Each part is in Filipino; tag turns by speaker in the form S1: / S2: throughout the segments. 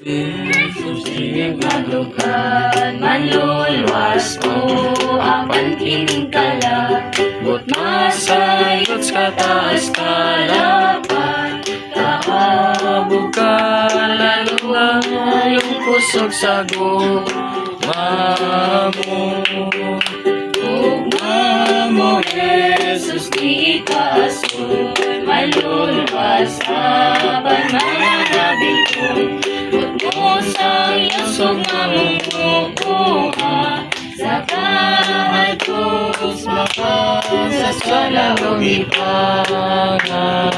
S1: Susinig madughan, manlulwas ko, apan kining kala, but masayot sa taas kalapan, kaabog ka, lalo nga yung pusog sa gugma mo, Jesus, di ikasun, manlulwas, apan mananabing ko, sa yasog na mumuha sa kahagos makasasala o ipangalan.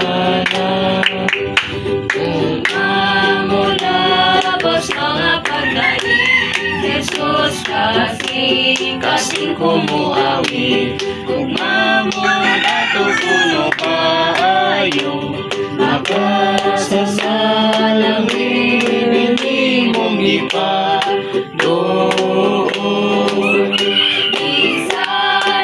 S1: Kung amulabas mga pagdaig, Jesus kasing kumuawin. Kung mamulato puno kayo, makasasalangin mong ipadon. Isa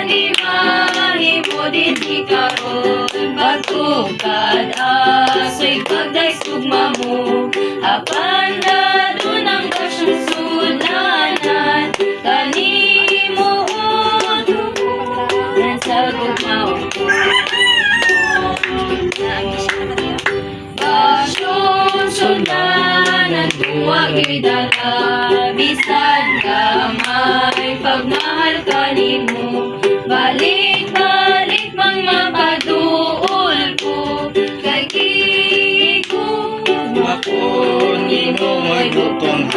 S1: ni mahimo din ikaroon, pagtugad aso'y pagdaysugma mo, apan lalo ng kasyusudanan, kanimo utuhan sa gugmaw ko. Sundanan duwag idala, bisan kamay pagmahal ka nimo, balik-balik mang mapaduol ko, kay kiko ako nimo ay butong